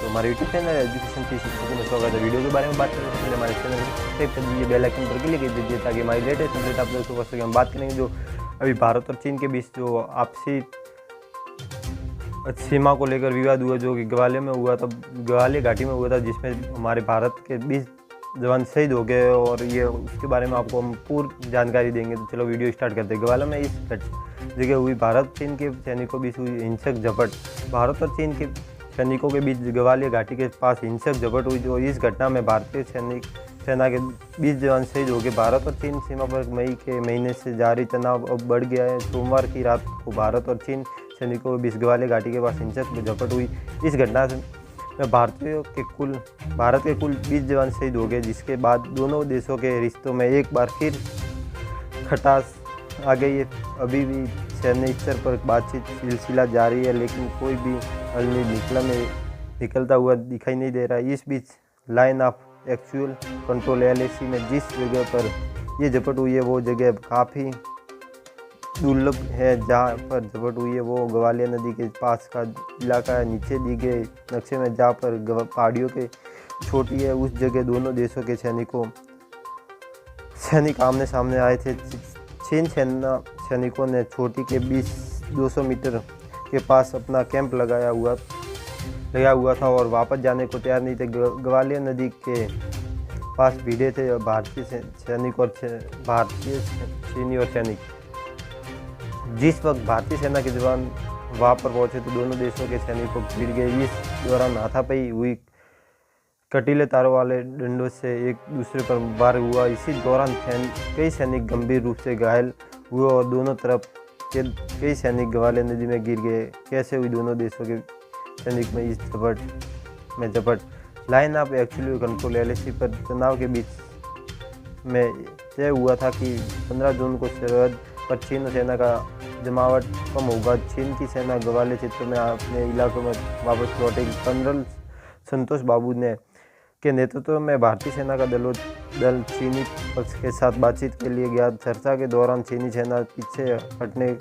तो हमारे YouTube channel education की शिक्षकों में स्वागत है। वीडियो के बारे में बात करने से पहले हमारे चैनल को सब्सक्राइब कर दीजिए, बेल आइकन पर क्लिक कर दीजिए ताकि हमारी लेटेस्ट अपडेट आप लोगों को पहुंच सके। हम बात करेंगे जो अभी भारत और चीन के बीच जो आपसी सीमा को लेकर विवाद हुआ, जो कि ग्वालियर में हुआ था, ग्वालियर घाटी में हुआ था, जिसमें हमारे भारत के 20 जवान शहीद हो गए और ये उसके बारे में आपको हम पूरी जानकारी देंगे। तो चलो वीडियो स्टार्ट करते हैं। ग्वालियर में इस जगह हुई भारत चीन के सैनिकों बीच हुई हिंसक झपट। भारत और चीन के सैनिकों के बीच ग्वालियर घाटी के पास हिंसक झपट हुई, जो इस घटना में भारतीय सेना के 20 जवान शहीद हो गए। भारत और चीन सीमा पर मई के महीने से जारी तनाव अब बढ़ गया है। सोमवार की रात को भारत और चीन सैनिकों के बीच ग्वालियर घाटी के पास हिंसक झपट हुई। इस घटना में भारत के कुल 20 जवान शहीद हो गए, जिसके बाद दोनों देशों के रिश्तों में एक बार फिर खटास आ गई है। अभी भी सैन्य स्तर पर बातचीत सिलसिला जारी है, लेकिन कोई भी हल निकलता हुआ दिखाई नहीं दे रहा है। इस बीच line of actual control LAC में जिस जगह पर ये झपट हुई है वो जगह काफ़ी दुर्लभ है। जहाँ पर झपट हुई है वो ग्वालियर नदी के पास का इलाका है। नीचे दी गए नक्शे में जहाँ पर पहाड़ियों के छोटी है, उस जगह दोनों देशों के सैनिक आमने सामने आए थे। चीन सैनिकों ने चोटी के 200 मीटर के पास अपना कैंप लगाया हुआ था और वापस जाने को तैयार नहीं थे। ग्वालियर नदी के पास भिड़े थे भारतीय चीनी और सैनिक। जिस वक्त भारतीय सेना के जवान वहां पर पहुंचे तो दोनों देशों के सैनिकों भिड़ गए। इस दौरान हाथापाई हुई, कटीले तारों वाले डंडों से एक दूसरे पर वार हुआ। इसी दौरान कई सैनिक गंभीर रूप से घायल हुए और दोनों तरफ के कई सैनिक ग्वालियर नदी में गिर गए। कैसे हुई दोनों देशों के सैनिक में इस झपट। Line of actual control LAC पर तनाव के बीच में तय हुआ था कि 15 जून को सरहद पर चीन सेना का जमावट कम होगा। चीन की सेना ग्वालियर क्षेत्र में अपने इलाकों में वापस लौटेगी। कर्नल संतोष बाबू के नेतृत्व में भारतीय सेना का दल चीनी पक्ष के साथ बातचीत के लिए गया। चर्चा के दौरान चीनी सेना पीछे हटने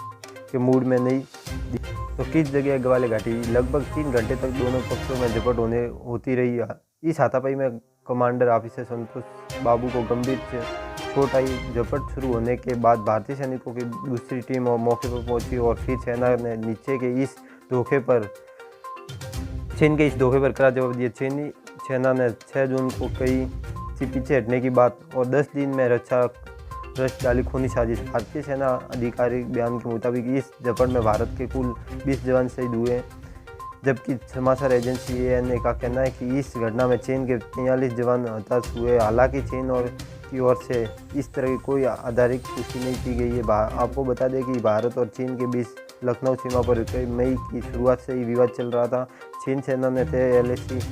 के मूड में नहीं थी। तो किस जगह ग्वालियर घाटी? लगभग 3 घंटे तक दोनों पक्षों में झपट होती रही। इस हाथापाई में कमांडर ऑफिसर संतोष बाबू को गंभीर चोट आई। झपट शुरू होने के बाद भारतीय सैनिकों की दूसरी टीम और मौके पर पहुंची और फिर सेना ने चीन के इस धोखे पर कड़ा जवाब दिया। चीनी सेना ने 6 जून को कई से पीछे हटने की बात और 10 दिन में रच डाली खूनी साजिश। भारतीय सेना आधिकारिक बयान के मुताबिक इस झपट में भारत के कुल 20 जवान शहीद हुए, जबकि समाचार एजेंसी ANA का कहना है कि इस घटना में चीन के 43 जवान हताहत हुए। हालांकि चीन की ओर से इस तरह की कोई आधिकारिक पुष्टि नहीं की गई है। आपको बता दें कि भारत और चीन के बीच लखनऊ सीमा पर मई की शुरुआत से ही विवाद चल रहा था। चीन सेना ने LAC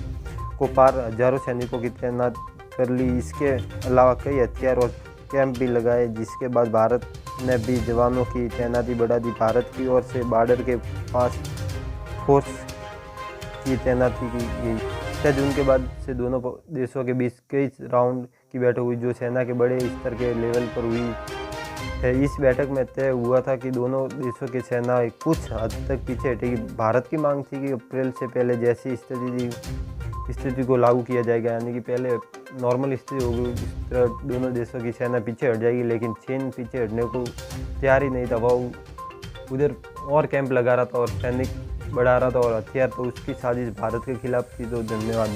को पार हजारों सैनिकों की तैनात कर ली। इसके अलावा कई हथियार और कैंप भी लगाए, जिसके बाद भारत ने भी जवानों की तैनाती बढ़ा दी। भारत की ओर से बॉर्डर के पास फोर्स की तैनाती की गई। 6 जून के बाद से दोनों देशों के बीच कई राउंड की बैठक हुई, जो सेना के बड़े स्तर के लेवल पर हुई है। इस बैठक में तय हुआ था कि दोनों देशों की सेना कुछ हद तक पीछे हटेगी। भारत की मांग थी कि अप्रैल से पहले जैसी स्थिति को लागू किया जाएगा, यानी कि पहले नॉर्मल स्थिति होगी इस तरह दोनों देशों की सेना पीछे हट जाएगी। लेकिन चीन पीछे हटने को तैयार ही नहीं था। वह उधर और कैंप लगा रहा था और सैनिक बढ़ा रहा था और हथियार, तो उसकी साजिश भारत के खिलाफ थी। तो धन्यवाद।